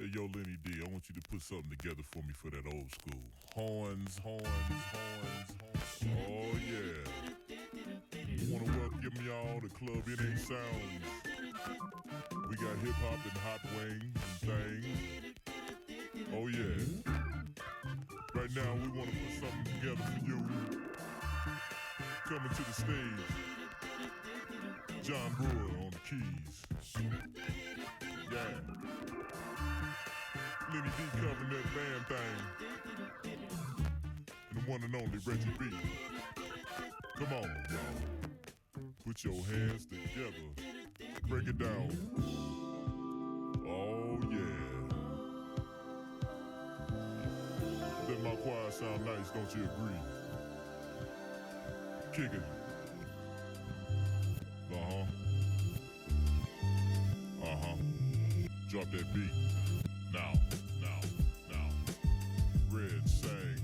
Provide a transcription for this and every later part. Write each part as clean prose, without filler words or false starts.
Hey, yo, Lenny D, I want you to put something together for me for that old school. Horns, horns, horns, horns. Oh, yeah. I want to welcome y'all to Club It Ain't Sounds. We got hip-hop and hot wings and things. Oh, yeah. Right now, we want to put something together for you. Coming to the stage, John Brewer on the keys. Yeah. Lenny D covering that band thing. And the one and only Reggie B. Come on, y'all. Put your hands together. Break it down. Oh, yeah. Let my choir sound nice, don't you agree? Kick it. Uh-huh. Uh-huh. Drop that beat. Now. Red sang.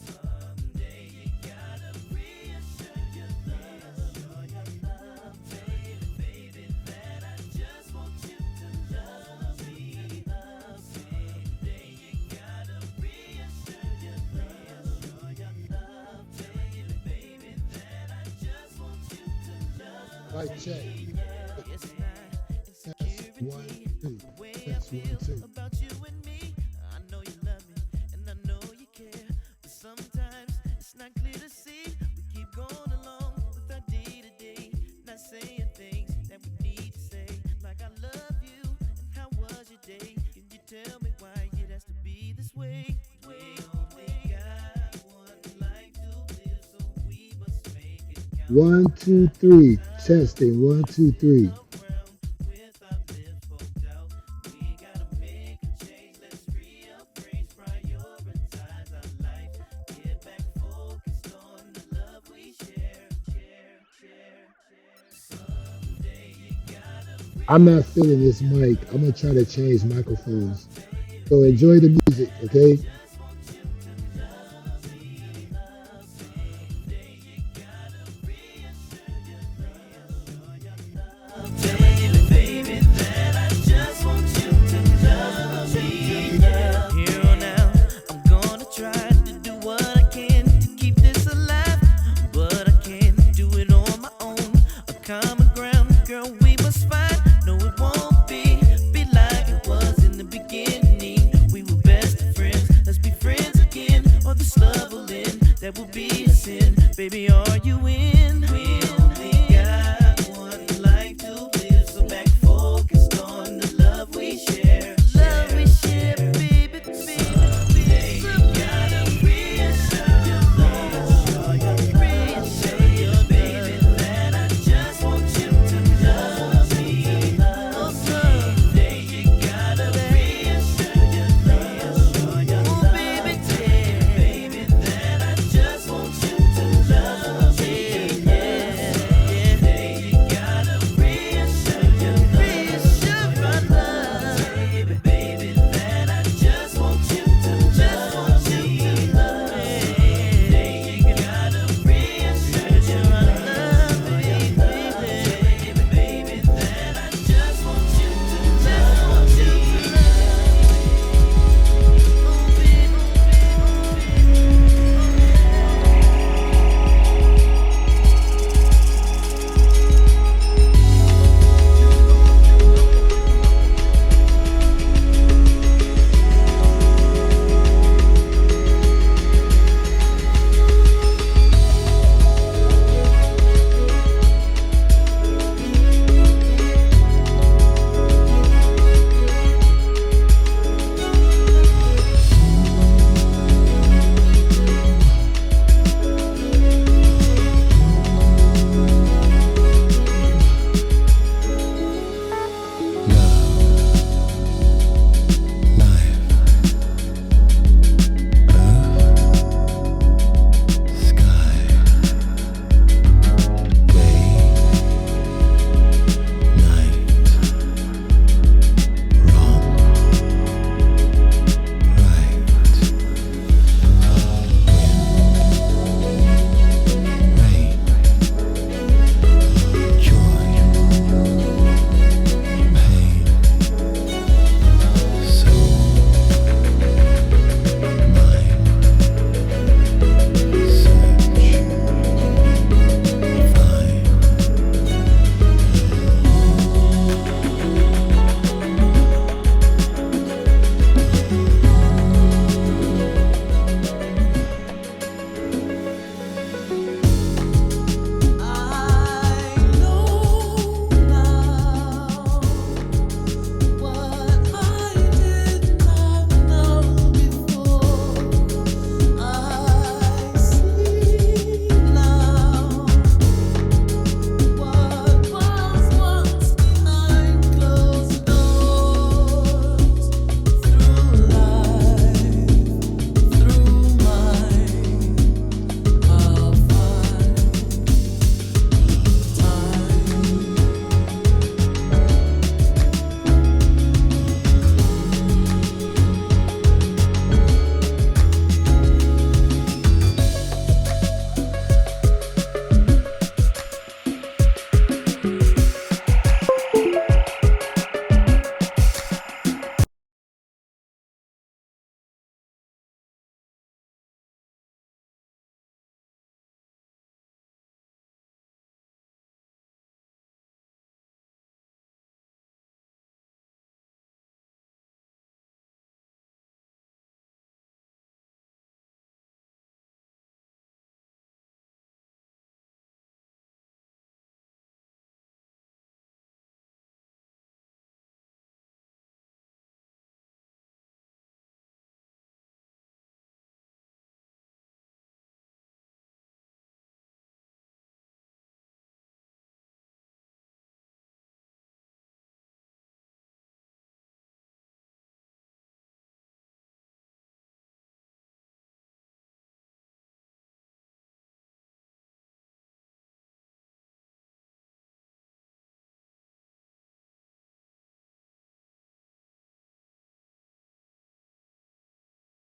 Someday you gotta reassure your love, baby, that I just want you to love me. Someday you gotta reassure your love, baby, that I just want you to love me. Mic check. It's not insecurity. 1, 2. The way I Test 1, feel 2. about you and me. I know you love me and I know you care, but sometimes it's not clear to see. We keep going along with our day-to-day, not saying things that we need to say, like I love you and how was your day? Can you tell me why it has to be this way? We only got one life to live, so we must make it count. 1, 2, 3. Testing. 1, 2, 3. I'm not feeling this mic. I'm gonna try to change microphones. So enjoy the music, okay? Baby, that I just want you to love me. Here on out, I'm gonna try to do what I can to keep this alive, but I can't do it on my own. A common ground, girl, we must find. No, it won't be like it was in the beginning. We were best of friends, let's be friends again, or this love will end, that will be a sin. Baby, are you in? We only got one life to live, so back focused on the love we share. Love we share, baby, someday you gotta reassure your love, reassure your baby that I just want you to love me. Oh, someday you gotta reassure your love, oh, baby, that I just want you to love me.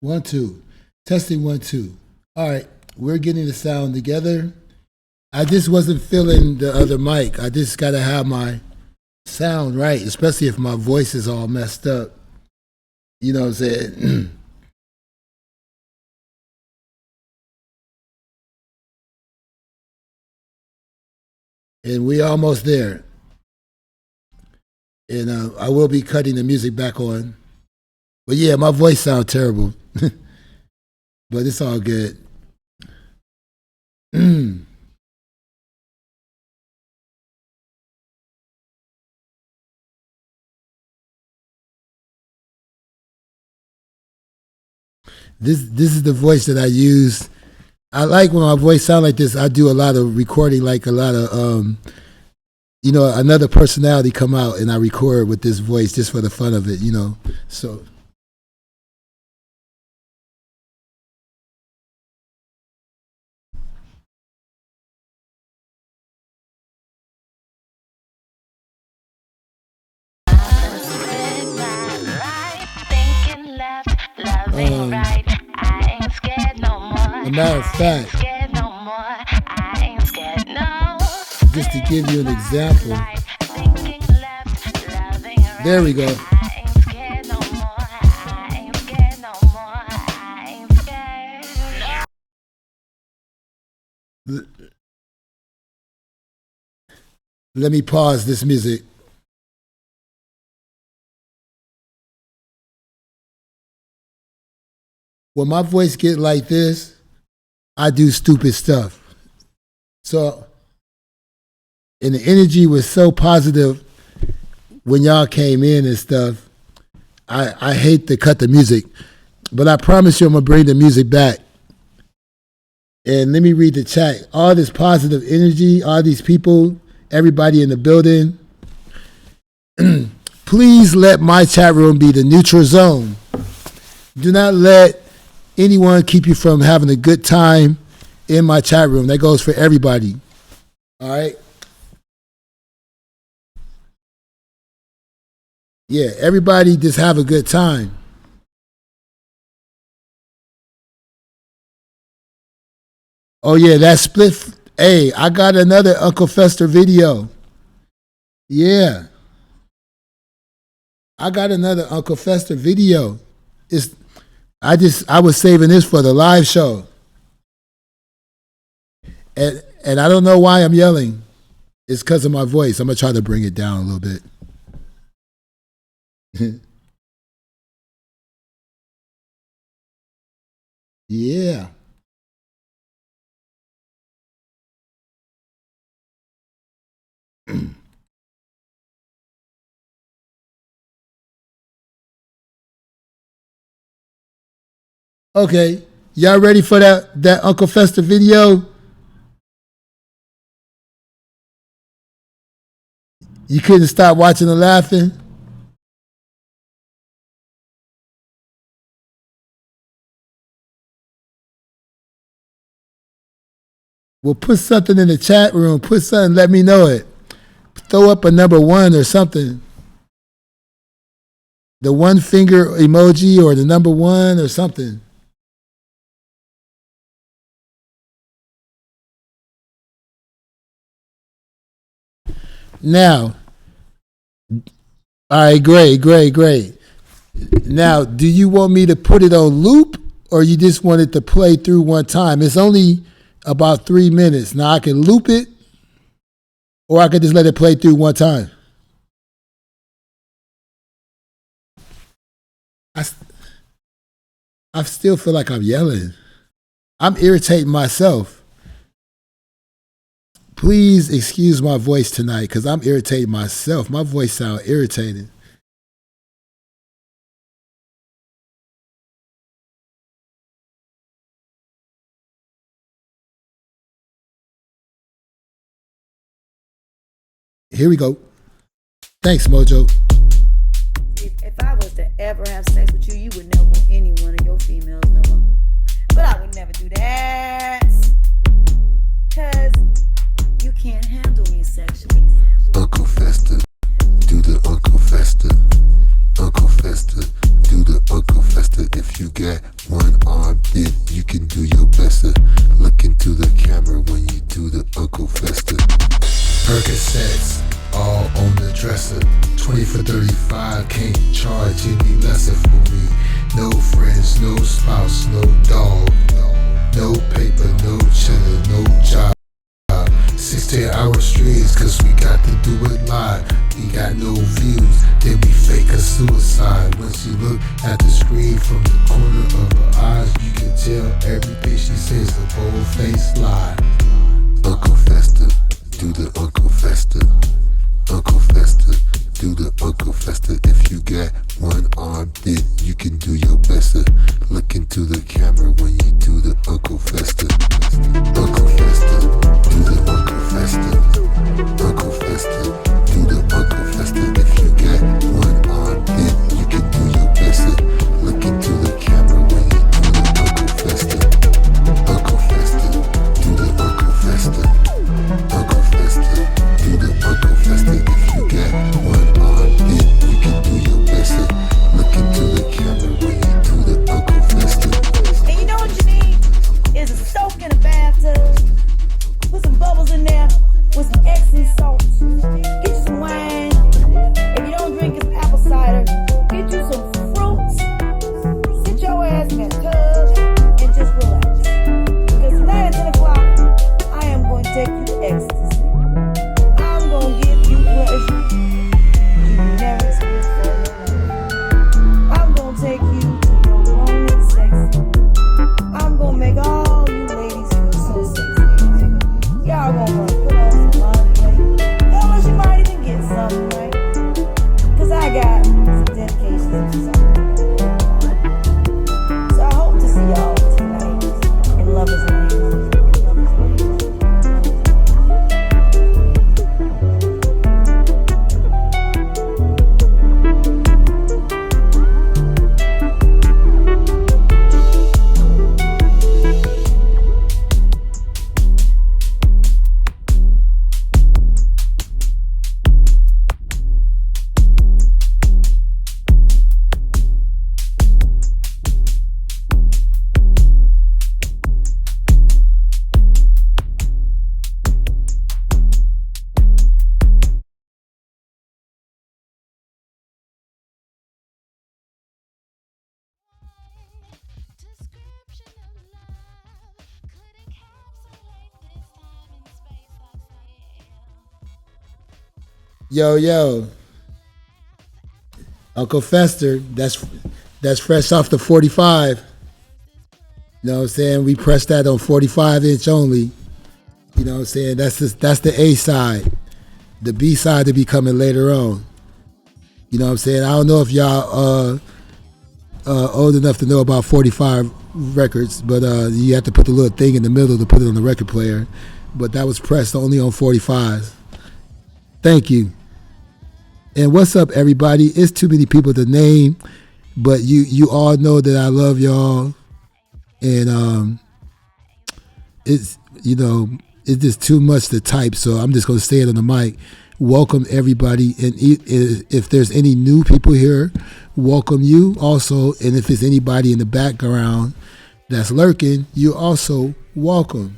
1, 2. Testing 1, 2. All right, we're getting the sound together. I just wasn't feeling the other mic. I just got to have my sound right, especially if my voice is all messed up. You know what I'm saying? And we almost there. And I will be cutting the music back on. But yeah, my voice sounds terrible. But it's all good. This is the voice that I use. I like when my voice sounds like this. I do a lot of recording, like a lot of, you know, another personality come out and I record with this voice just for the fun of it, you know. So. As a matter of fact, just to give you an example, there we go. Let me pause this music. When my voice get like this, I do stupid stuff. So, and the energy was so positive when y'all came in and stuff. I hate to cut the music, but I promise you I'm gonna bring the music back. And let me read the chat. All this positive energy, all these people, everybody in the building. Please let my chat room be the neutral zone. Do not let anyone keep you from having a good time in my chat room. That goes for everybody. All right? Yeah, everybody just have a good time. Oh yeah, that split. Hey, I got another Uncle Fester video. Yeah. I got another Uncle Fester video. I was saving this for the live show. And I don't know why I'm yelling. It's because of my voice. I'm gonna try to bring it down a little bit. Yeah. Okay, y'all ready for that Uncle Fester video? You couldn't stop watching and laughing? Well, put something in the chat room. Put something, let me know it. Throw up a number 1 or something. The 1 finger emoji or the number 1 or something. Now, all right, great. Now, do you want me to put it on loop or you just want it to play through one time? It's only about 3 minutes. Now, I can loop it or I could just let it play through one time. I still feel like I'm yelling. I'm irritating myself. Please excuse my voice tonight because I'm irritating myself. My voice sounds irritating. Here we go. Thanks, Mojo. If I was to ever have sex with you, you would never want any one of your females no more. But I would never do that. Because you can't handle me sexually. Uncle Fester, do the Uncle Fester. Uncle Fester, do the Uncle Fester. If you got one sets, all on the dresser. 20 for 35, can't charge any lesser for me. No friends, no spouse, no dog, no paper, no cheddar, no job. 16-hour streams, cause we got to do it live. We got no views, then we fake a suicide. When she look at the screen from the corner of her eyes, you can tell everything she says a bold-faced lie. Uncle Fester, do the Uncle Fester. Uncle Fester, do the Uncle Fester. If you got one arm, then you can do your best. Look into the camera when you do the Uncle Fester. Uncle Fester, do the Uncle Fester. Uncle Fester, do the Uncle Fester. If you got one arm, then you can do your best. Look into the camera when you do the Uncle Fester. Uncle Fester, do the Uncle Fester. Uncle Fester, do the Uncle Fester. If you got one arm, then you can do your best. Look into the camera when you do the Uncle Fester. And you know what you need? Is a soak in a bathtub. Put some bubbles in there with some Epsom salt. Get you some wine. If you don't drink some apple cider, get you some fruits. Sit your ass in that tub and just relax. Because tonight at 10 o'clock, I am going to take you to ecstasy. I'm going to give you pleasure you never experienced before. I'm going to take you to your grown and sexy. I'm going to make all you ladies feel so sexy. Y'all gonna want to put on some money, fellas, you might even get something, right? Cause I got some dedications to something. So I hope to see y'all tonight in Lover's Lane. Description of love could encapsulate this time and space I feel. Yo, Uncle Fester, that's fresh off the 45. You know what I'm saying? We pressed that on 45-inch only. You know what I'm saying? That's the A side. The B side to be coming later on. You know what I'm saying? I don't know if y'all old enough to know about 45 records, but you have to put the little thing in the middle to put it on the record player. But that was pressed only on 45s. Thank you. And what's up, everybody? It's too many people to name, but you all know that I love y'all. And it's just too much to type, so I'm just going to say it on the mic. Welcome, everybody. And if there's any new people here, welcome you also. And if there's anybody in the background that's lurking, you're also welcome.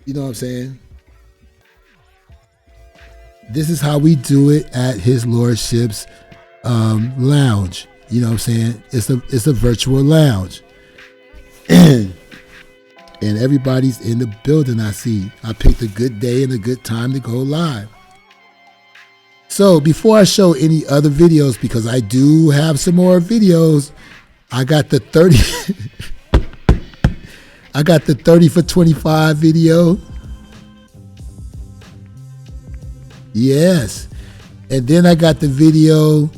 You know what I'm saying? This is how we do it at His Lordship's lounge. You know what I'm saying? It's a virtual lounge. And everybody's in the building, I see. I picked a good day and a good time to go live. So before I show any other videos, because I do have some more videos, I got the 30 I got the 30 for 25 video. Yes. And then I got the video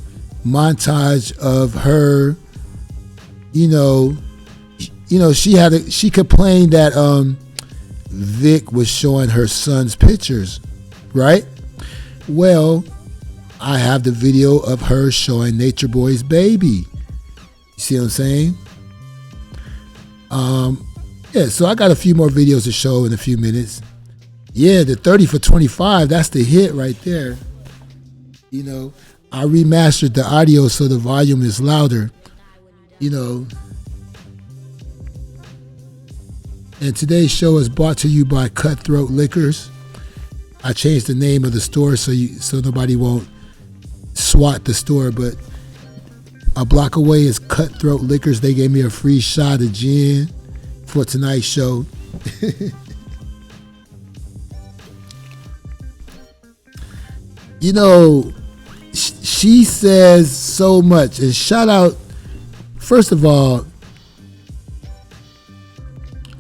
montage of her, she complained that Vic was showing her son's pictures, right? Well, I have the video of her showing Nature Boy's baby. You see what I'm saying? Yeah, so I got a few more videos to show in a few minutes. Yeah, the 30 for 25, that's the hit right there. I remastered the audio so the volume is louder. And today's show is brought to you by Cutthroat Liquors. I changed the name of the store so nobody won't swat the store. But a block away is Cutthroat Liquors. They gave me a free shot of gin for tonight's show. You know, she says so much. And shout out, first of all,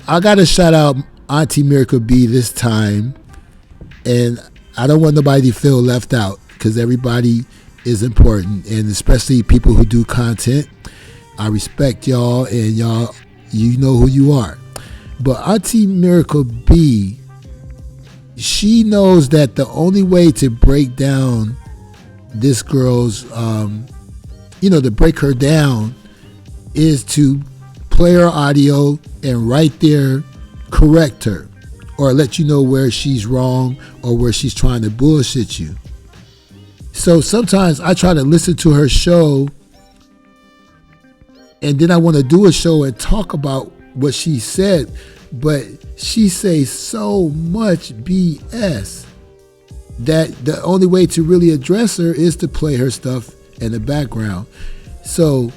I got to shout out Auntie Miracle B this time. And I don't want nobody to feel left out because everybody is important. And especially people who do content. I respect y'all, and y'all, you know who you are. But Auntie Miracle B, she knows that the only way to break down this girl's, to break her down is to play her audio and right there correct her or let you know where she's wrong or where she's trying to bullshit you. So sometimes I try to listen to her show and then I want to do a show and talk about what she said, but she says so much BS that the only way to really address her is to play her stuff in the background. So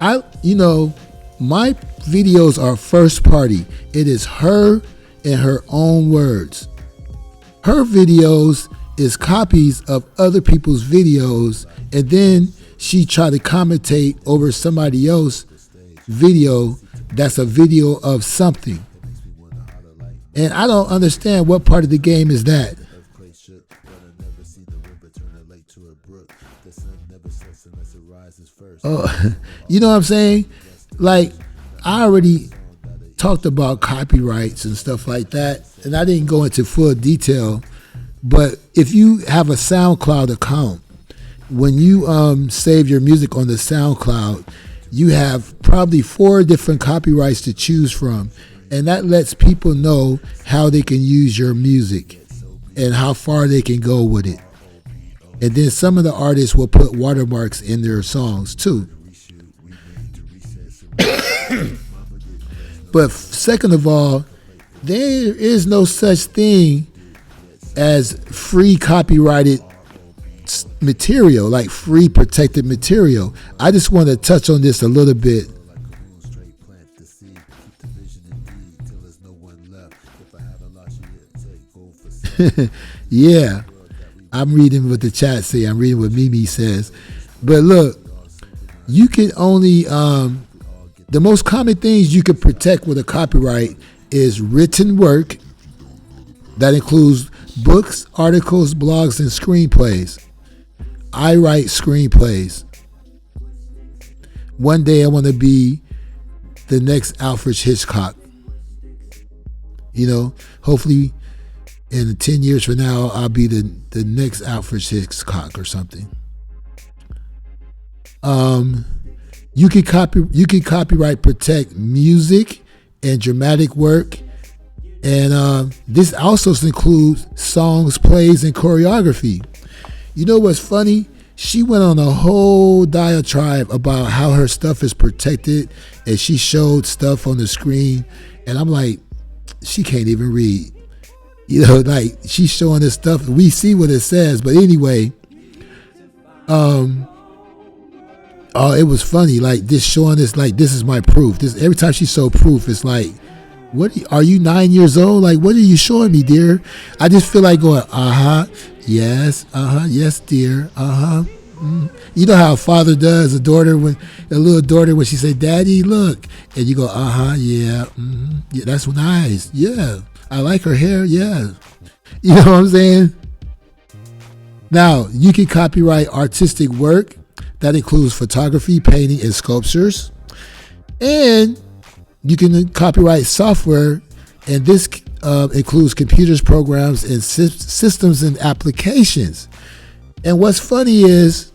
my videos are first party. It is her in her own words. Her videos is copies of other people's videos, and then she try to commentate over somebody else's video that's a video of something. And I don't understand what part of the game is that. Oh, you know what I'm saying? Like, I already talked about copyrights and stuff like that, and I didn't go into full detail. But if you have a SoundCloud account, when you save your music on the SoundCloud, you have probably 4 different copyrights to choose from. And that lets people know how they can use your music and how far they can go with it. And then some of the artists will put watermarks in their songs too. But second of all, there is no such thing as free copyrighted material, like free protected material. I just want to touch on this a little bit. Yeah, I'm reading what the chat say. I'm reading what Mimi says. But look, you can only the most common things you can protect with a copyright is written work. That includes books, articles, blogs, and screenplays. I write screenplays. One day I want to be the next Alfred Hitchcock. You know, hopefully in 10 years from now, I'll be the next Alfred Hitchcock or something. You can copyright protect music and dramatic work. And this also includes songs, plays, and choreography. You know what's funny? She went on a whole diatribe about how her stuff is protected, and she showed stuff on the screen. And I'm like, she can't even read. You know, like, she's showing this stuff. We see what it says. But anyway, it was funny. Like, just showing this, like, this is my proof. This every time she showed proof, it's like, what are you 9 years old? Like, what are you showing me, dear? I just feel like going, yes, yes, dear, You know how a father does a little daughter when she say, "Daddy, look," and you go, yeah, yeah, that's nice, yeah, I like her hair, yeah, you know what I'm saying? Now, you can copyright artistic work that includes photography, painting, and sculptures, and you can copyright software, and this includes computers, programs, and systems and applications. And what's funny is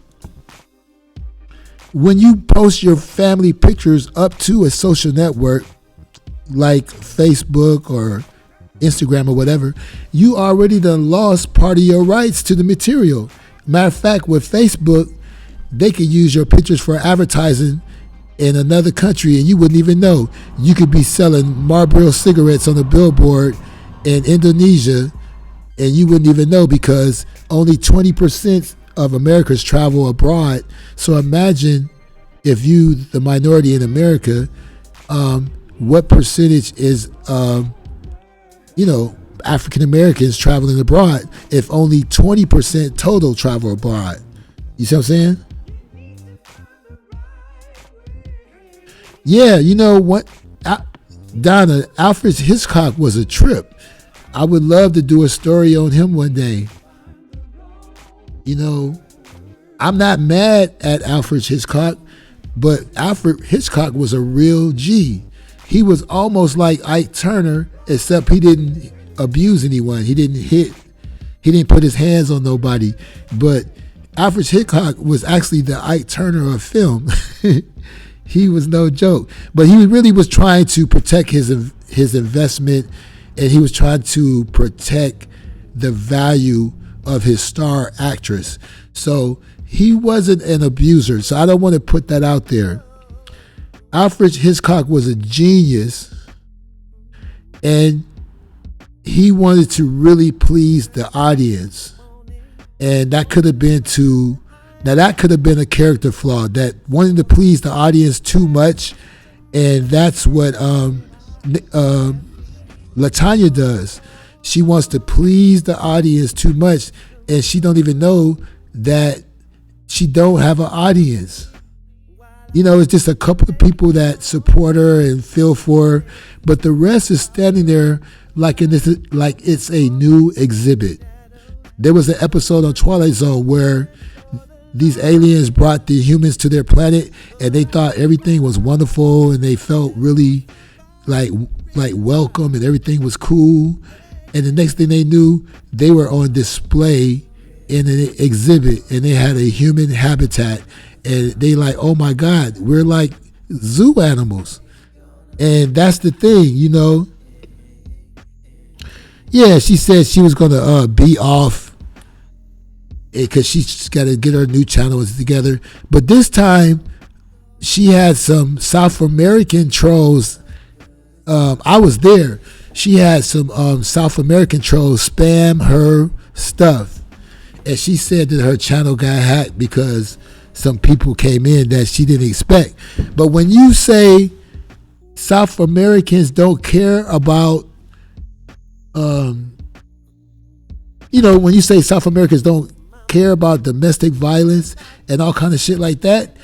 when you post your family pictures up to a social network like Facebook or Instagram or whatever, you already done lost part of your rights to the material. Matter of fact, with Facebook, they could use your pictures for advertising in another country and you wouldn't even know. You could be selling Marlboro cigarettes on a billboard in Indonesia and you wouldn't even know because only 20% of Americans travel abroad. So imagine if you, the minority in America, what percentage is, African Americans traveling abroad if only 20% total travel abroad? You see what I'm saying? Yeah, you know what, Donna, Alfred Hitchcock was a trip. I would love to do a story on him one day. You know, I'm not mad at Alfred Hitchcock, but Alfred Hitchcock was a real G. He was almost like Ike Turner, except he didn't abuse anyone. He didn't put his hands on nobody. But Alfred Hitchcock was actually the Ike Turner of film. He was no joke. But he really was trying to protect his investment, and he was trying to protect the value of his star actress. So he wasn't an abuser. So I don't want to put that out there. Alfred Hitchcock was a genius, and he wanted to really please the audience. And that could have been a character flaw, that wanting to please the audience too much. And that's what LaTanya does. She wants to please the audience too much, and she don't even know that she don't have an audience. You know, it's just a couple of people that support her and feel for her, but the rest is standing there like it's a new exhibit. There was an episode on Twilight Zone where these aliens brought the humans to their planet, and they thought everything was wonderful, and they felt really like welcome, and everything was cool. And the next thing they knew, they were on display in an exhibit, and they had a human habitat, and they like, oh my God, we're like zoo animals. And that's the thing, you know. Yeah, she said she was gonna be off because she's got to get her new channels together. But this time, she had some South American trolls. I was there. She had some South American trolls spam her stuff, and she said that her channel got hacked because some people came in that she didn't expect. But when you say South Americans don't care about, when you say South Americans don't care about domestic violence and all kind of shit like that,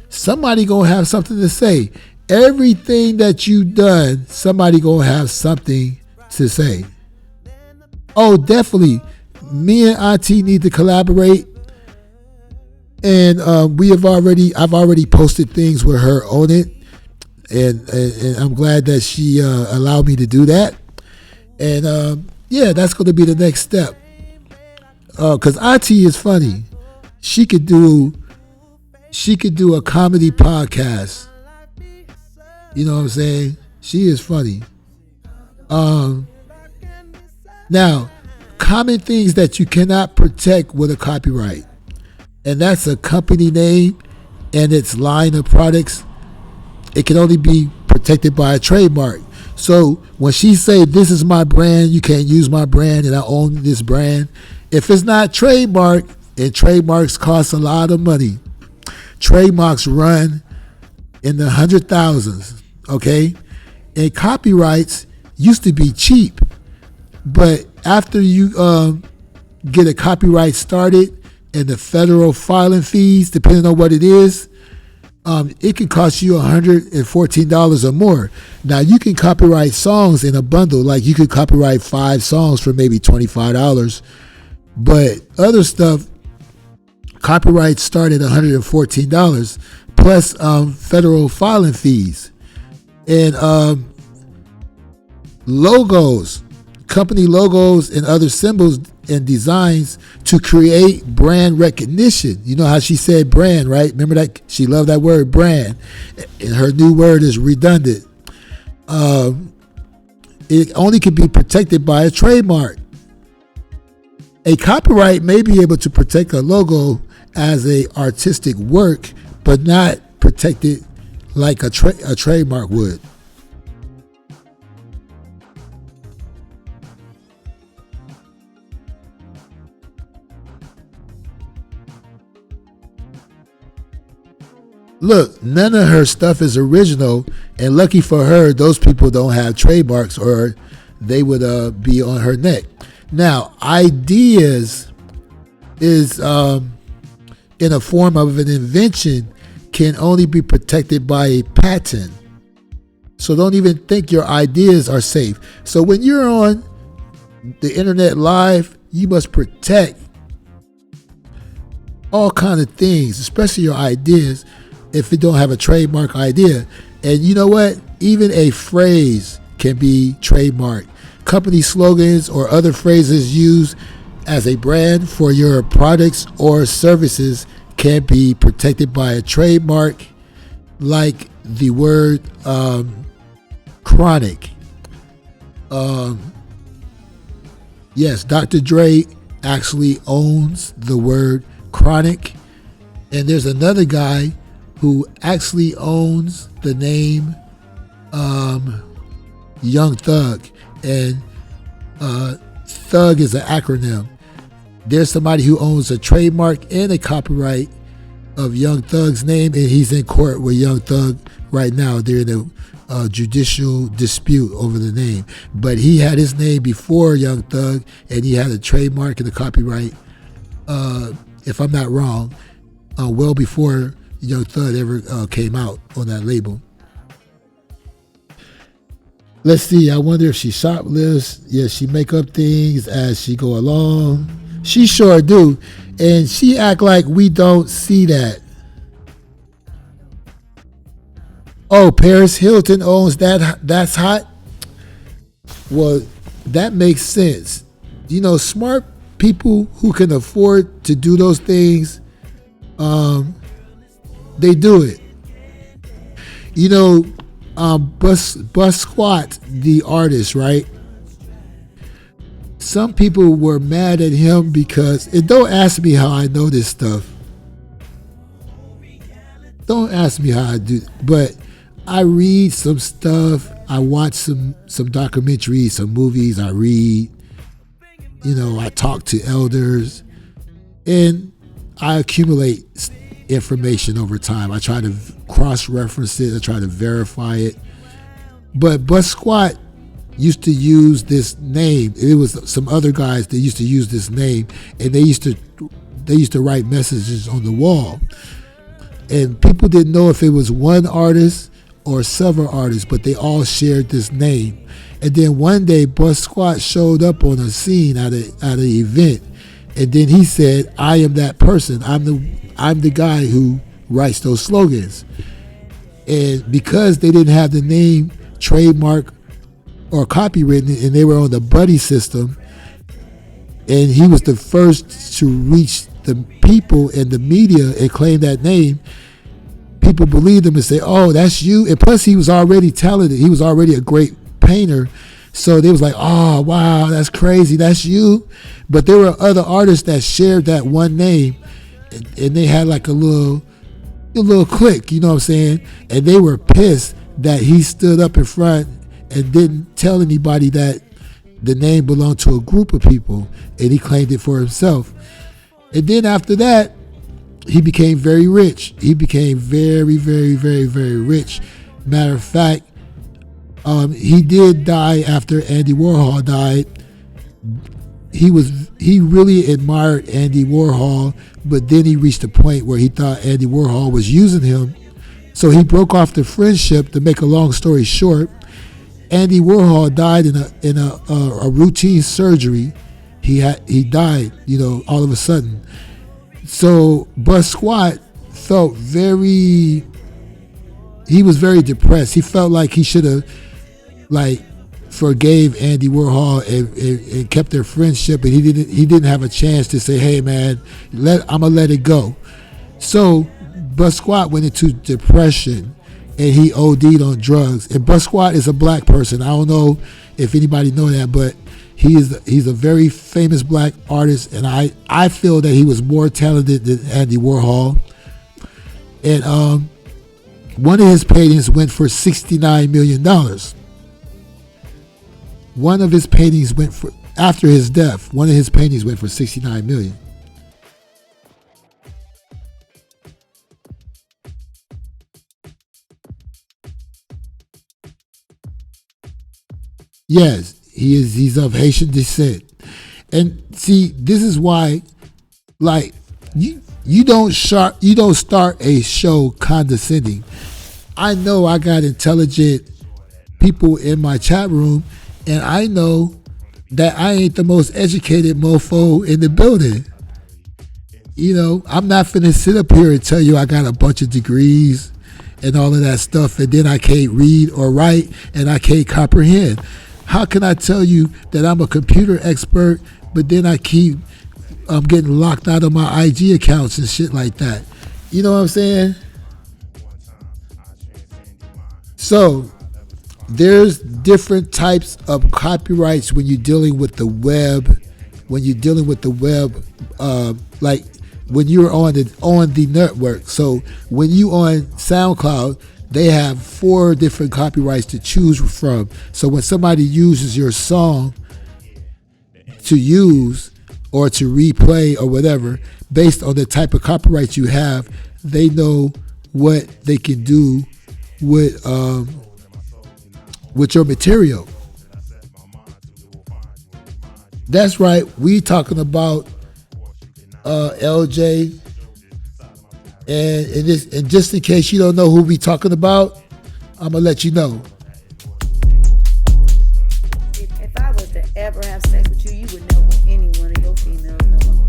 somebody gonna have something to say. Everything that you done, somebody gonna have something to say. Oh, definitely. Me and Auntie need to collaborate. And I've already posted things with her on it, and I'm glad that she allowed me to do that. And that's going to be the next step. Because Auntie is funny. She could do a comedy podcast. You know what I'm saying? She is funny. Now, common things that you cannot protect with a copyright, and that's a company name and its line of products. It can only be protected by a trademark. So when she say, this is my brand, you can't use my brand, and I own this brand, if it's not trademarked, and trademarks cost a lot of money, trademarks run in the 100,000s, okay? And copyrights used to be cheap, but after you get a copyright started, and the federal filing fees, depending on what it is, it can cost you $114 or more. Now, you can copyright songs in a bundle. Like, you could copyright 5 songs for maybe $25. But other stuff, copyrights start at $114 plus federal filing fees. And logos, company logos and other symbols and designs to create brand recognition. You know how she said brand, right? Remember that? She loved that word brand. And her new word is redundant. It only can be protected by a trademark. A copyright may be able to protect a logo as a artistic work, but not protect it like a trademark would. Look, none of her stuff is original, and lucky for her, those people don't have trademarks, or they would be on her neck. Now, ideas is in a form of an invention can only be protected by a patent. So don't even think your ideas are safe. So when you're on the internet live, you must protect all kind of things, especially your ideas, if you don't have a trademark idea. And you know what? Even a phrase can be trademarked. Company slogans or other phrases used as a brand for your products or services can be protected by a trademark, like the word chronic. Yes, Dr. Dre actually owns the word chronic, and there's another guy who actually owns the name Young Thug, and Thug is an acronym. There's somebody who owns a trademark and a copyright of Young Thug's name, and he's in court with Young Thug right now. They're in a judicial dispute over the name. But he had his name before Young Thug, and he had a trademark and a copyright, if I'm not wrong, well before Young Thug ever came out on that label. Let's see, I wonder if she shoplifts. Yeah, she make up things as she go along. She sure do. And she act like we don't see that. Oh, Paris Hilton owns that. That's hot. Well, that makes sense. You know, smart people who can afford to do those things, they do it. You know, Bus Squat, the artist, right? Some people were mad at him because, and don't ask me how I know this stuff. Don't ask me how I do, but I read some stuff. I watch some documentaries, some movies. I read, you know, I talk to elders, and I accumulate information over time. I try to cross-reference it. I try to verify it. But Bus Squat used to use this name. It was some other guys that used to use this name, and they used to write messages on the wall. And people didn't know if it was one artist or several artists, but they all shared this name. And then one day, Bus Squat showed up on a scene at an event, and then he said, "I am that person. I'm the guy who writes those slogans." And because they didn't have the name trademark or copywritten, and they were on the buddy system, and he was the first to reach the people and the media and claim that name, people believed him and say, "Oh, that's you." And plus, he was already talented. He was already a great painter. So they was like, "Oh, wow, that's crazy. That's you." But there were other artists that shared that one name, and they had like a little clique, you know what I'm saying? And they were pissed that he stood up in front and didn't tell anybody that the name belonged to a group of people, and he claimed it for himself. And then after that, he became very rich. He became very, very, very, very rich. Matter of fact, he did die after Andy Warhol died. He really admired Andy Warhol, but then he reached a point where he thought Andy Warhol was using him. So he broke off the friendship. To make a long story short, Andy Warhol died in a routine surgery. He died, you know, all of a sudden. So Bus Squat felt he was very depressed. He felt like he should have forgave Andy Warhol and kept their friendship, and he didn't have a chance to say, "Hey man, I'm gonna let it go." So Bus Squat went into depression, and he OD'd on drugs. And Bus Squat is a black person. I don't know if anybody know that, but he's a very famous black artist, and I feel that he was more talented than Andy Warhol. And one of his paintings went for $69 million. One of his paintings went for, after his death, one of his paintings went for $69 million. Yes, he's of Haitian descent. And see, this is why, like, you don't start a show condescending. I know I got intelligent people in my chat room, and I know that I ain't the most educated mofo in the building. You know, I'm not finna sit up here and tell you I got a bunch of degrees and all of that stuff, and then I can't read or write and I can't comprehend. How can I tell you that I'm a computer expert, but then I keep getting locked out of my IG accounts and shit like that? You know what I'm saying? So there's different types of copyrights when you're dealing with the web. Like when you're on the network. So when you on SoundCloud, they have 4 different copyrights to choose from. So when somebody uses your song to use or to replay or whatever, based on the type of copyright you have, they know what they can do with your material. That's right. We talking about LJ, and just in case you don't know who we talking about, I'm gonna let you know. If I was to ever have sex with you, you would never want any one of your females no more.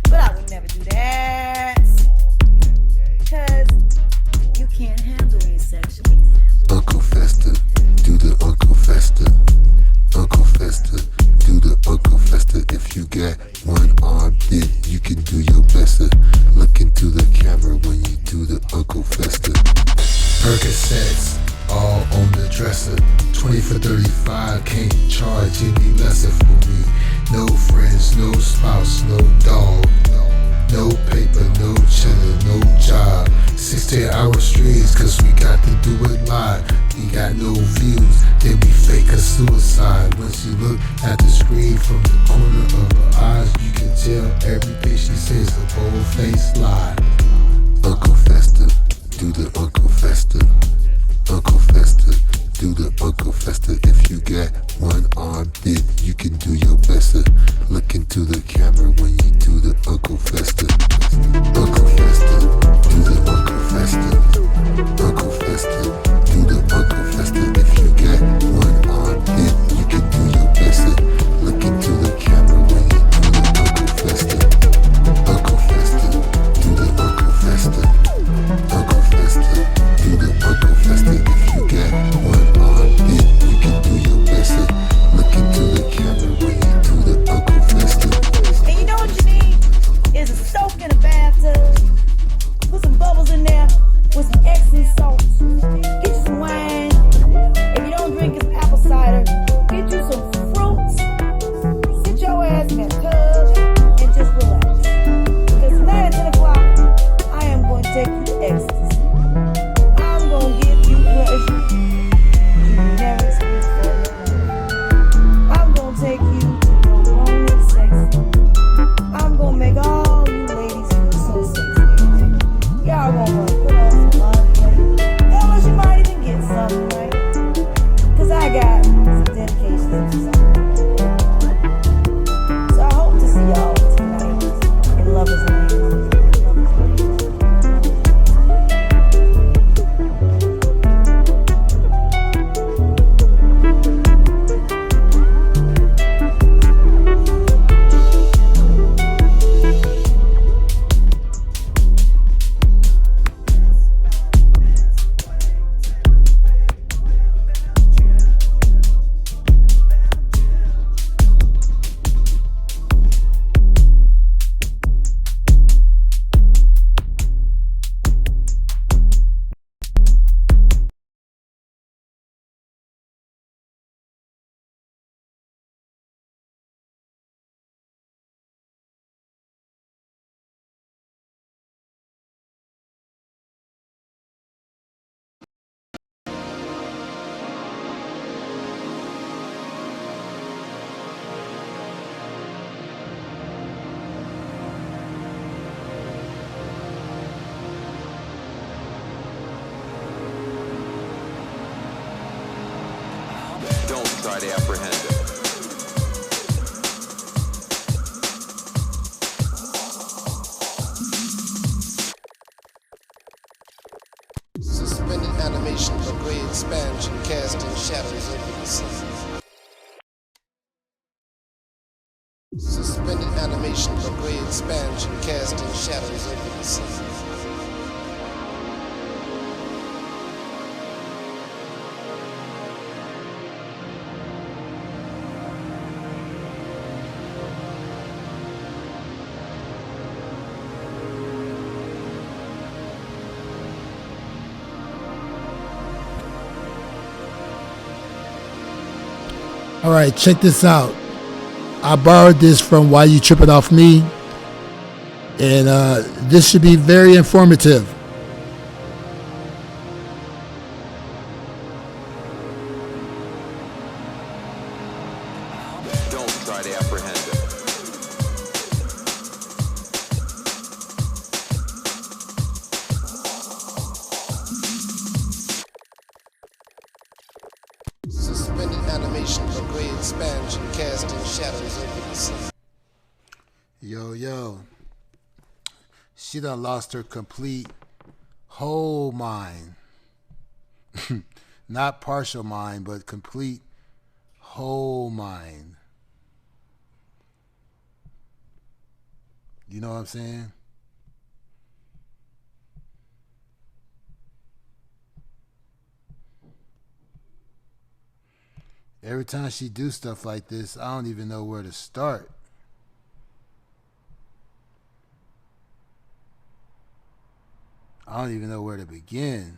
But I would never do that, cause you can't handle me sexually. Uncle Fester, do the Uncle Fester. Uncle Fester, do the Uncle Fester. If you got one arm, then you can do your best. Look into the camera when you do the Uncle Fester. Percocets, all on the dresser. 20 for 35, can't charge any lesser for me. No friends, no spouse, no dog. No paper, no cheddar, no job. 16-hour streams, cause we got to do it live. We got no views, then we fake a suicide. Once you look at the screen from the corner of her eyes, you can tell everything she says a bold-faced lie. Uncle Fester, do the Uncle Fester. Uncle Fester, do the Uncle Fester. If you got one arm, then you can do your best. Look into the camera when you do the Uncle Fester. Uncle Fester, do the Uncle Fester. Uncle Fester, do the Uncle Fester. If you got one arm, then you can do your best. Look into the camera when you do the Uncle Fester. Uncle Fester, do the Uncle Fester. Uncle Fester, do the Uncle Fester. If you got one arm, then you can do your best. Look into the camera when you do the Uncle Fester. And you know what try to apprehend it. Suspended animation for great expansion, casting shadows over the scene. Suspended animation for great expansion, casting shadows over the scene. All right, check this out. I borrowed this from Why You Tripping Off Me, and this should be very informative. Don't try to apprehend it. Suspended animation for great expansion, casting shadows over the scene. Yo. She done lost her complete whole mind. Not partial mind, but complete whole mind. You know what I'm saying? Every time she do stuff like this, I don't even know where to start. I don't even know where to begin.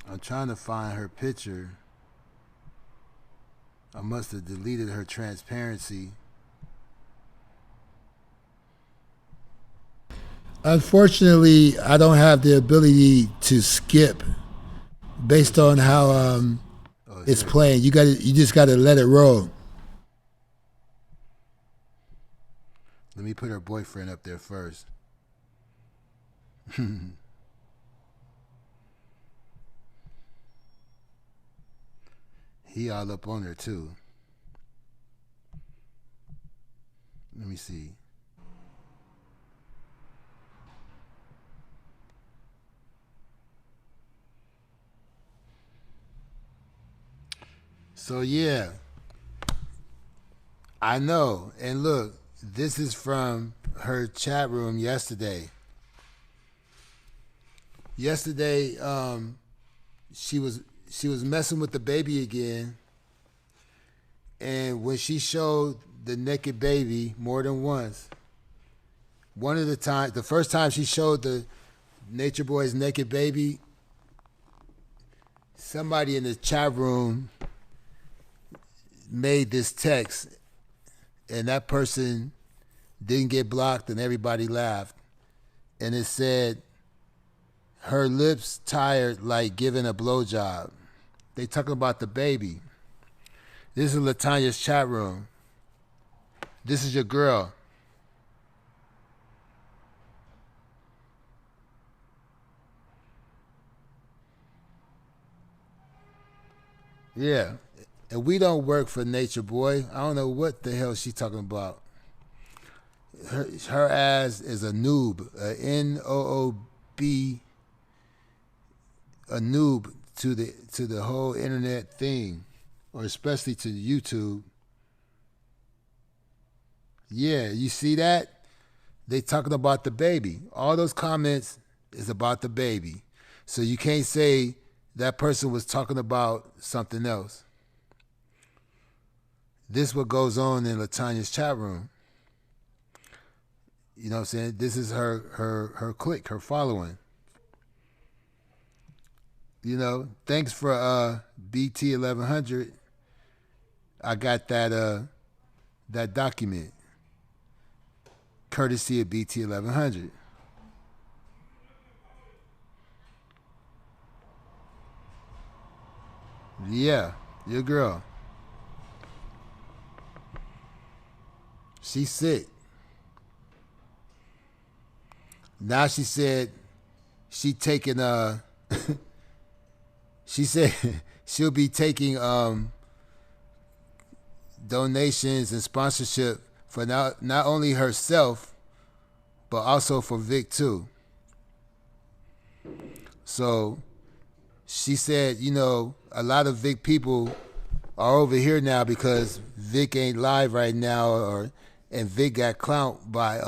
I'm trying to find her picture. I must have deleted her transparency. Unfortunately, I don't have the ability to skip based on how it's playing. You just gotta let it roll. Let me put her boyfriend up there first. He all up on her too. Let me see. So yeah, I know. And look, this is from her chat room yesterday. Yesterday, she was messing with the baby again, and when she showed the naked baby more than once, one of the times, the first time she showed the Nature Boy's naked baby, somebody in the chat room made this text, and that person didn't get blocked, and everybody laughed. And it said, her lips tired like giving a blowjob. They talking about the baby. This is Latanya's chat room. This is your girl. Yeah. And we don't work for Nature Boy. I don't know what the hell she's talking about. Her ass is a noob, a N-O-O-B, a noob to the whole internet thing, or especially to YouTube. Yeah, you see that? They talking about the baby. All those comments is about the baby. So you can't say that person was talking about something else. This is what goes on in Latanya's chat room. You know what I'm saying? This is her clique, her following. You know, thanks for BT 1100. I got that document, courtesy of BT 1100. Yeah, your girl. She's sick. Now she said she taking She said she'll be taking donations and sponsorship for not only herself but also for Vic too. So she said, a lot of Vic people are over here now because Vic ain't live right now, and Vic got clowned by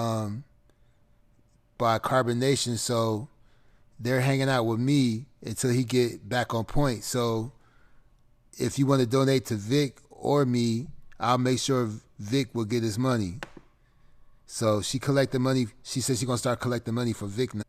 Carbonation, so they're hanging out with me until he get back on point. So if you want to donate to Vic or me, I'll make sure Vic will get his money. So she collected money. She said she's gonna start collecting money for Vic now.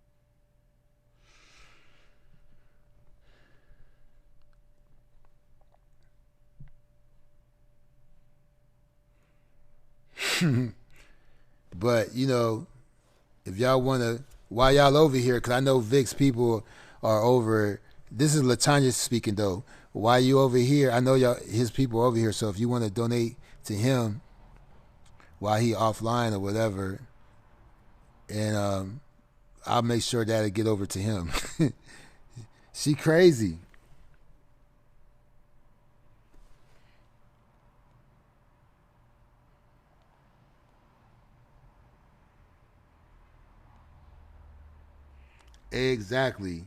But if y'all wanna, while y'all over here, cause I know Vic's people are over. This is Latanya speaking though. While you over here, I know his people are over here. So if you want to donate to him while he offline or whatever, and I'll make sure that'll get over to him. She crazy. Exactly.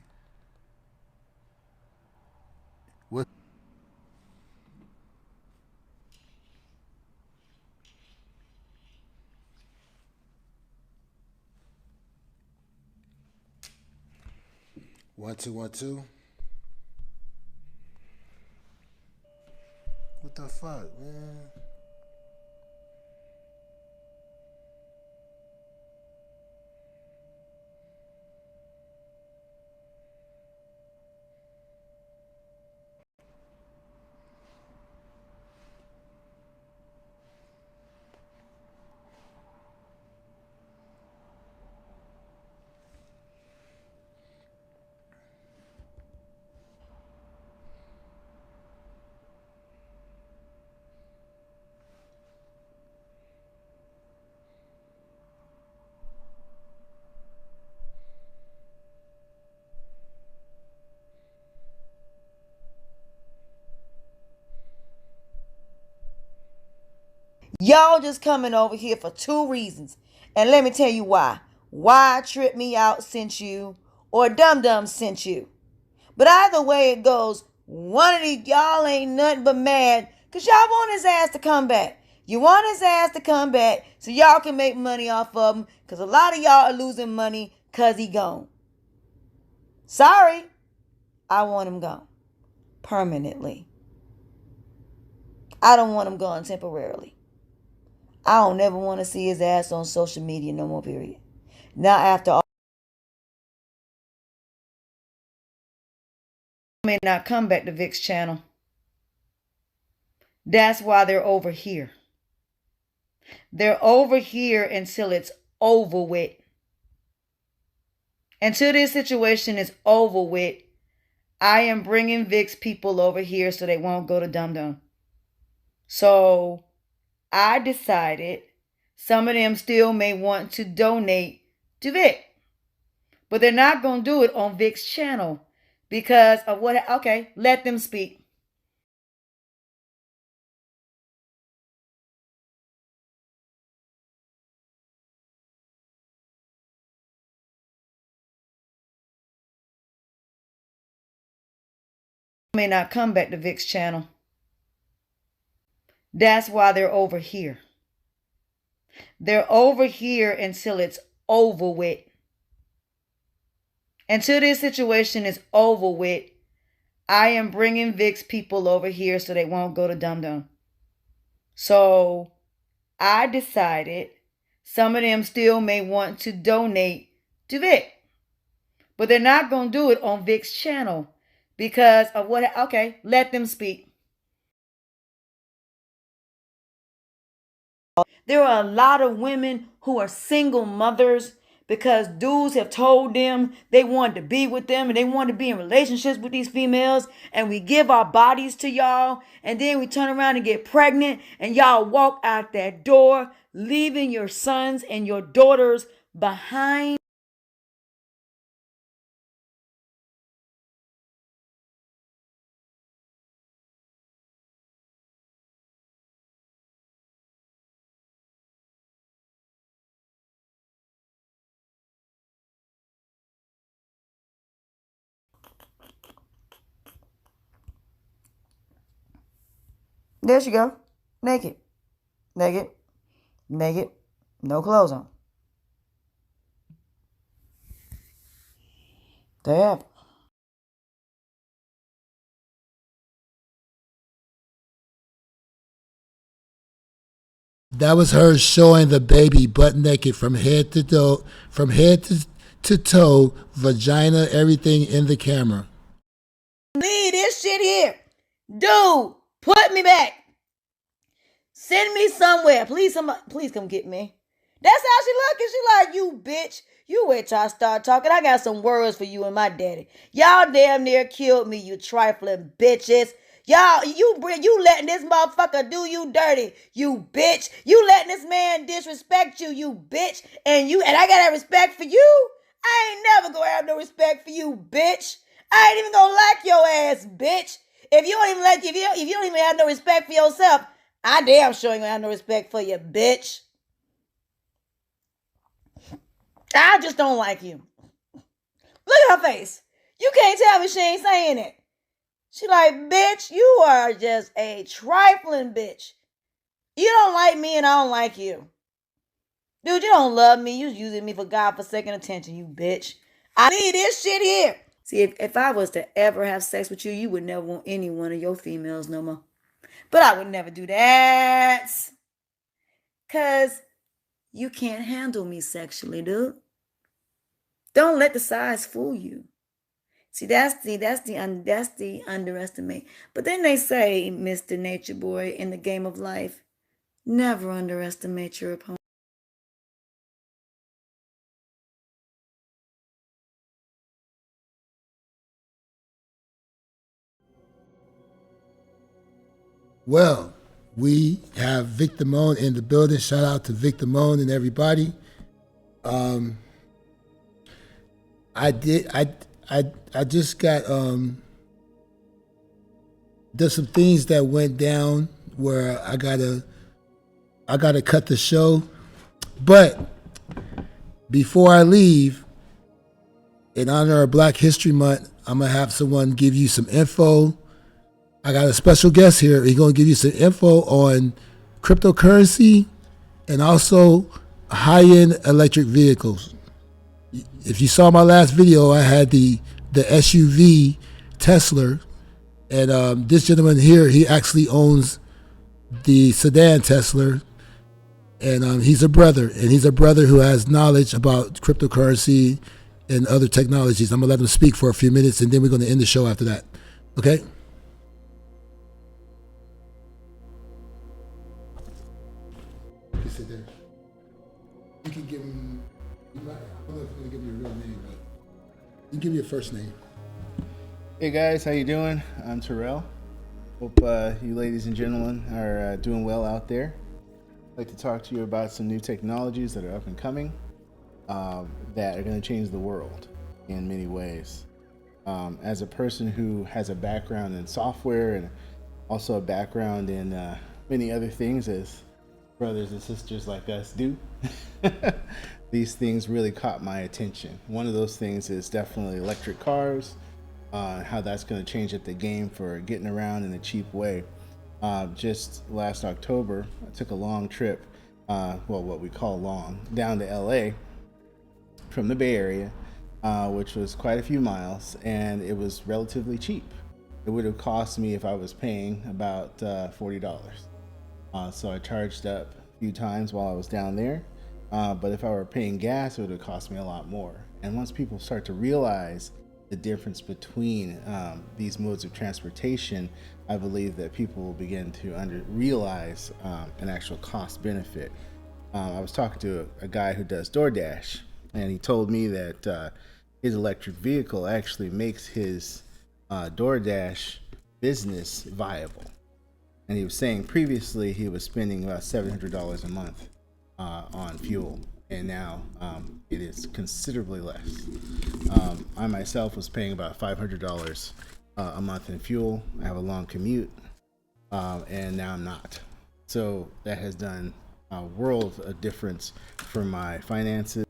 What? One two one two. What the fuck, man? Y'all just coming over here for two reasons. And let me tell you why. Why Trip Me Out sent you or Dum Dum sent you. But either way it goes, one of y'all ain't nothing but mad because y'all want his ass to come back. You want his ass to come back so y'all can make money off of him because a lot of y'all are losing money because he gone. Sorry, I want him gone permanently. I don't want him gone temporarily. I don't ever want to see his ass on social media no more, period. Now after all, may not come back to Vic's channel. That's why they're over here. They're over here until it's over with. Until this situation is over with, I am bringing Vic's people over here so they won't go to Dum Dum. So I decided some of them still may want to donate to Vic. But they're not going to do it on Vic's channel because of what... Okay, let them speak. May not come back to Vic's channel. That's why they're over here. They're over here until it's over with. Until this situation is over with, I am bringing Vic's people over here so they won't go to Dum Dum. So I decided some of them still may want to donate to Vic. But they're not going to do it on Vic's channel because of what... Okay, let them speak. There are a lot of women who are single mothers because dudes have told them they wanted to be with them and they want to be in relationships with these females, and we give our bodies to y'all and then we turn around and get pregnant and y'all walk out that door leaving your sons and your daughters behind. There she go. Naked. Naked. Naked. No clothes on. There you have it. That was her showing the baby butt naked from head to toe, to toe, vagina, everything in the camera. Leave this shit here. Dude, put me back. Send me somewhere. Please, somebody, please come get me. That's how she looking. She like, you bitch. You wait till I start talking. I got some words for you and my daddy. Y'all damn near killed me, you trifling bitches. Y'all, you letting this motherfucker do you dirty, you bitch. You letting this man disrespect you, you bitch. And I got that respect for you. I ain't never gonna have no respect for you, bitch. I ain't even gonna like your ass, bitch. If you don't even have no respect for yourself, I damn sure ain't gonna have no respect for you, bitch. I just don't like you. Look at her face. You can't tell me she ain't saying it. She like, bitch, you are just a trifling bitch. You don't like me and I don't like you. Dude, you don't love me. You using me for godforsaken attention, you bitch. I need this shit here. See, if I was to ever have sex with you, you would never want any one of your females no more. But I would never do that. Because you can't handle me sexually, dude. Don't let the size fool you. See, that's the underestimate. But then they say, Mr. Nature Boy, in the game of life, never underestimate your opponent. Well, we have Victor Moan in the building. Shout out to Victor Moan and everybody. I just got there's some things that went down where I gotta cut the show. But before I leave, in honor of Black History Month, I'm gonna have someone give you some info. I got a special guest here. He's gonna give you some info on cryptocurrency and also high-end electric vehicles. If you saw my last video, I had the SUV Tesla, and this gentleman here, he actually owns the sedan Tesla, and he's a brother who has knowledge about cryptocurrency and other technologies. I'm gonna let him speak for a few minutes, and then we're gonna end the show after that. Okay? You sit there. You can give him. I don't know if you're gonna give me your real name, but you can give me your first name. Hey guys, how you doing? I'm Terrell. Hope you ladies and gentlemen are doing well out there. I'd like to talk to you about some new technologies that are up and coming that are going to change the world in many ways. As a person who has a background in software and also a background in many other things, as brothers and sisters like us do, these things really caught my attention. One of those things is definitely electric cars. How that's going to change up the game for getting around in a cheap way. Just last October, I took a long trip, what we call long, down to LA from the Bay Area, which was quite a few miles, and it was relatively cheap. It would have cost me, if I was paying, about $40. So I charged up a few times while I was down there, but if I were paying gas, it would have cost me a lot more. And once people start to realize the difference between these modes of transportation, I believe that people will begin to realize an actual cost benefit. I was talking to a guy who does DoorDash, and he told me that his electric vehicle actually makes his DoorDash business viable. And he was saying previously he was spending about $700 a month on fuel, and now it is considerably less. I myself was paying about $500 a month in fuel. I have a long commute, and now I'm not. So that has done a world of difference for my finances.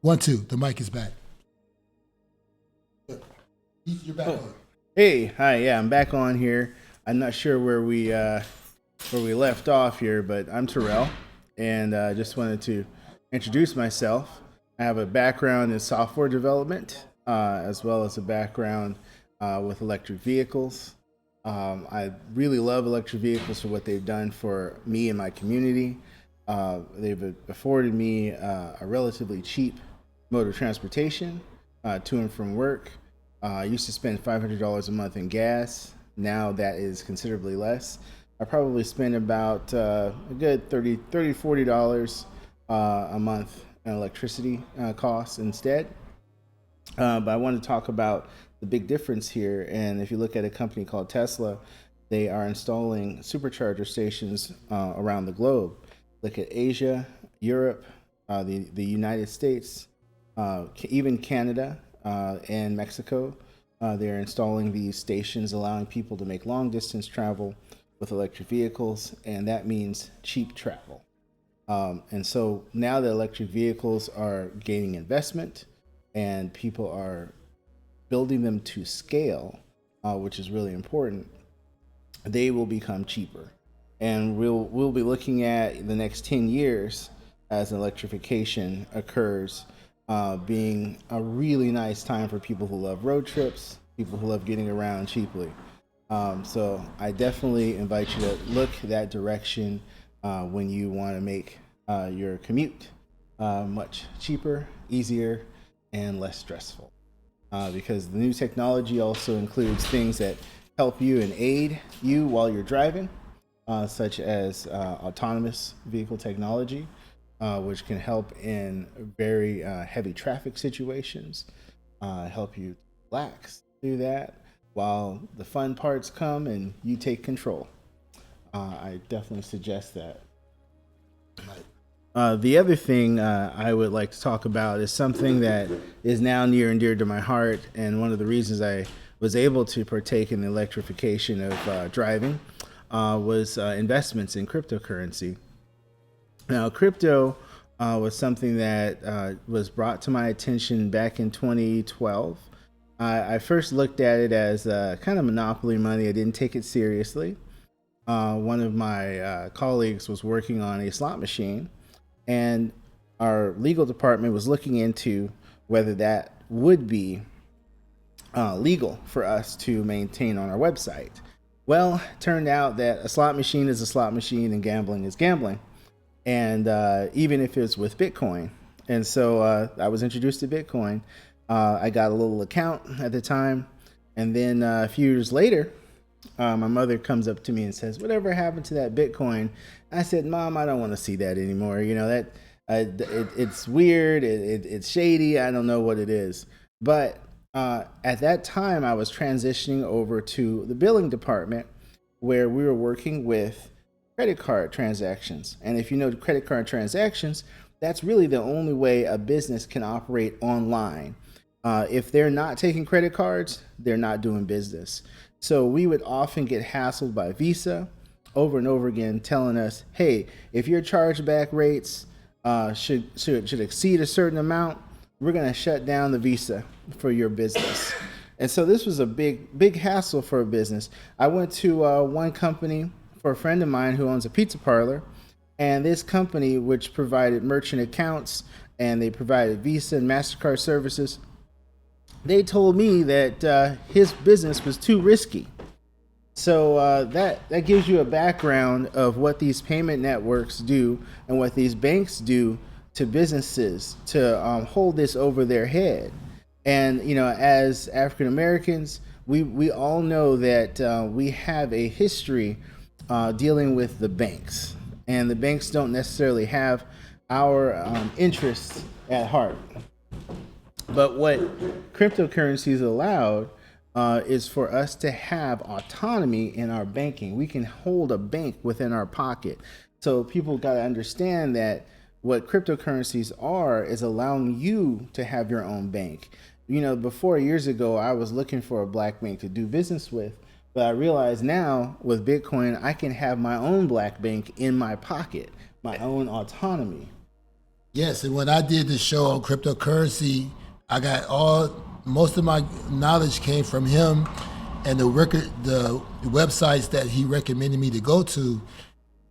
1, 2. The mic is back. You're back on. Hey, hi, yeah, I'm back on here. I'm not sure where we left off here, but I'm Terrell, and I just wanted to introduce myself. I have a background in software development, as well as a background with electric vehicles. I really love electric vehicles for what they've done for me and my community. They've afforded me a relatively cheap mode of transportation to and from work. I used to spend $500 a month in gas. Now that is considerably less. I probably spend about a good $40 a month in electricity costs instead. But I want to talk about the big difference here. And if you look at a company called Tesla, they are installing supercharger stations around the globe. Look at Asia, Europe, the United States, even Canada and Mexico. They're installing these stations, allowing people to make long distance travel with electric vehicles, and that means cheap travel. And so now that electric vehicles are gaining investment and people are building them to scale, which is really important, they will become cheaper. And we'll be looking at the next 10 years as electrification occurs, being a really nice time for people who love road trips, people who love getting around cheaply. So I definitely invite you to look that direction when you want to make your commute much cheaper, easier, and less stressful. Because the new technology also includes things that help you and aid you while you're driving, such as autonomous vehicle technology, which can help in very heavy traffic situations, help you relax through that while the fun parts come and you take control. I definitely suggest that. The other thing I would like to talk about is something that is now near and dear to my heart, and one of the reasons I was able to partake in the electrification of driving was investments in cryptocurrency. Now, crypto was something that was brought to my attention back in 2012. I first looked at it as kind of monopoly money. I didn't take it seriously. One of my colleagues was working on a slot machine, and our legal department was looking into whether that would be legal for us to maintain on our website. Well, it turned out that a slot machine is a slot machine and gambling is gambling. And even if it's with Bitcoin. And so I was introduced to Bitcoin. I got a little account at the time. And then a few years later, my mother comes up to me and says, "Whatever happened to that Bitcoin?" I said, "Mom, I don't want to see that anymore. You know, that it's weird. It's shady. I don't know what it is." But at that time, I was transitioning over to the billing department where we were working with credit card transactions. And if you know credit card transactions, that's really the only way a business can operate online. If they're not taking credit cards, they're not doing business. So we would often get hassled by Visa over and over again telling us, "Hey, if your chargeback rates should exceed a certain amount, we're going to shut down the Visa for your business." And so this was a big hassle for a business. I went to one company for a friend of mine who owns a pizza parlor, and this company, which provided merchant accounts and they provided Visa and MasterCard services, they told me that his business was too risky. So that gives you a background of what these payment networks do and what these banks do to businesses to hold this over their head. And you know, as African Americans, we all know that we have a history dealing with the banks, and the banks don't necessarily have our interests at heart. But what cryptocurrencies allowed is for us to have autonomy in our banking. We can hold a bank within our pocket. So people got to understand that what cryptocurrencies are is allowing you to have your own bank. You know, before years ago, I was looking for a black bank to do business with. But I realize now with Bitcoin, I can have my own black bank in my pocket, my own autonomy. Yes, and when I did the show on cryptocurrency, I got most of my knowledge came from him, and the websites that he recommended me to go to.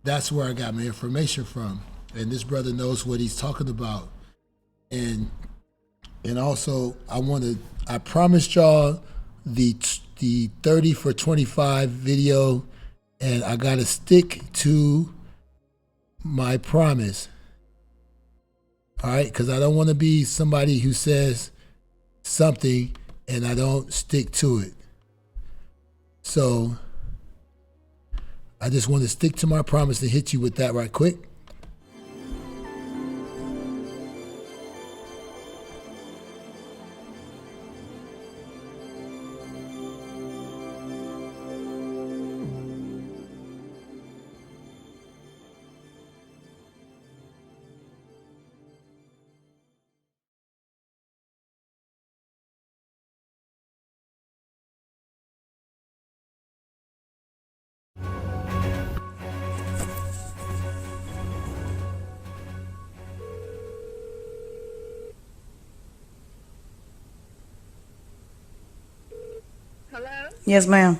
That's where I got my information from. And this brother knows what he's talking about. And also I promised y'all the 30 for 25 video, and I gotta stick to my promise. All right, because I don't want to be somebody who says something and I don't stick to it. So I just want to stick to my promise and hit you with that right quick. Hello? Yes, ma'am.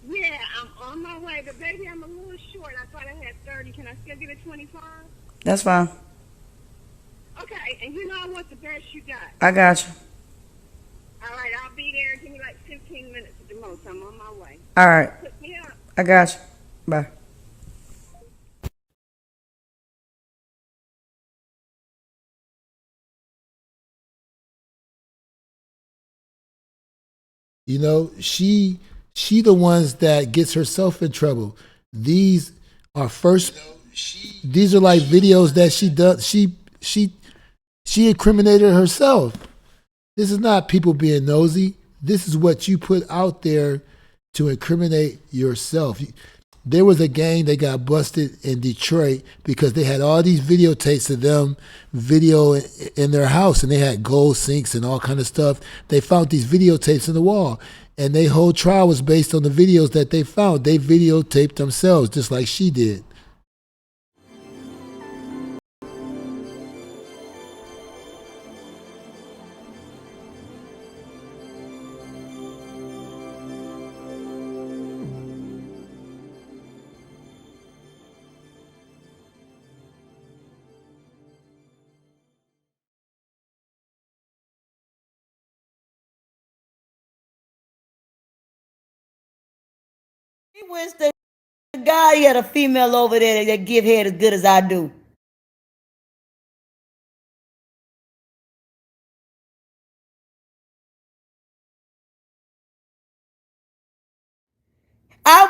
Yeah, I'm on my way, but baby, I'm a little short. I thought I had 30. Can I still get a 25? That's fine. Okay, and you know I want the best you got. I got you. All right, I'll be there. Give me like 15 minutes at the most. I'm on my way. All right. Put me up. I got you. Bye. You know, she the ones that gets herself in trouble. These are these are like videos that she does. She incriminated herself. This is not people being nosy. This is what you put out there to incriminate yourself. There was a gang that got busted in Detroit because they had all these videotapes of them video in their house, and they had gold sinks and all kind of stuff. They found these videotapes in the wall, and their whole trial was based on the videos that they found. They videotaped themselves just like she did. He wish the guy had a female over there that give head as good as I do. I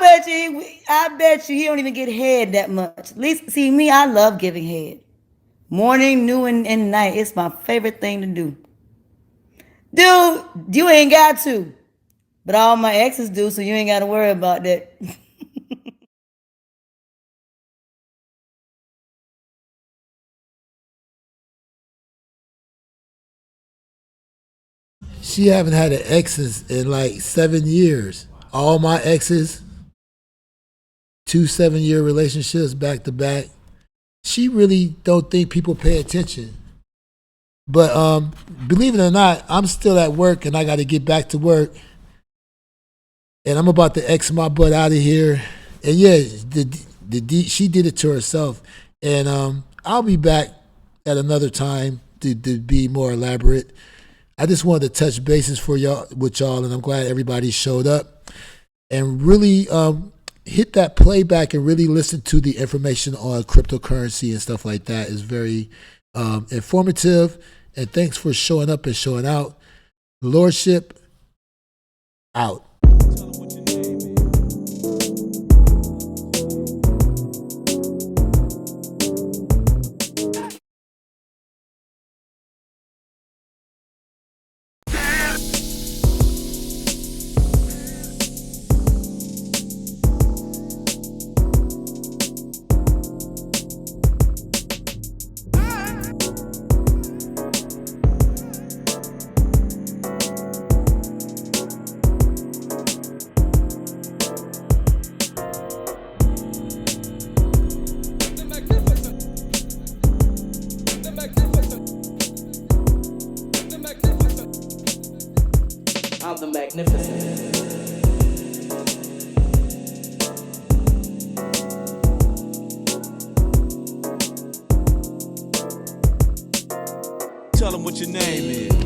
bet you he don't even get head that much. At least, see me, I love giving head. Morning, noon, and night. It's my favorite thing to do. Dude, you ain't got to. But all my exes do, so you ain't got to worry about that. She haven't had an exes in like 7 years. All my exes, 2 7-year relationships back to back. She really don't think people pay attention. But believe it or not, I'm still at work and I got to get back to work. And I'm about to X my butt out of here. And yeah, she did it to herself. And I'll be back at another time to be more elaborate. I just wanted to touch bases with y'all, and I'm glad everybody showed up. And really hit that playback and really listen to the information on cryptocurrency and stuff like that. Is very informative. And thanks for showing up and showing out. Lordship out. the magnificent. Tell them what your name is.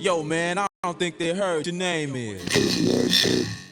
Yo, man, I don't think they heard your name is.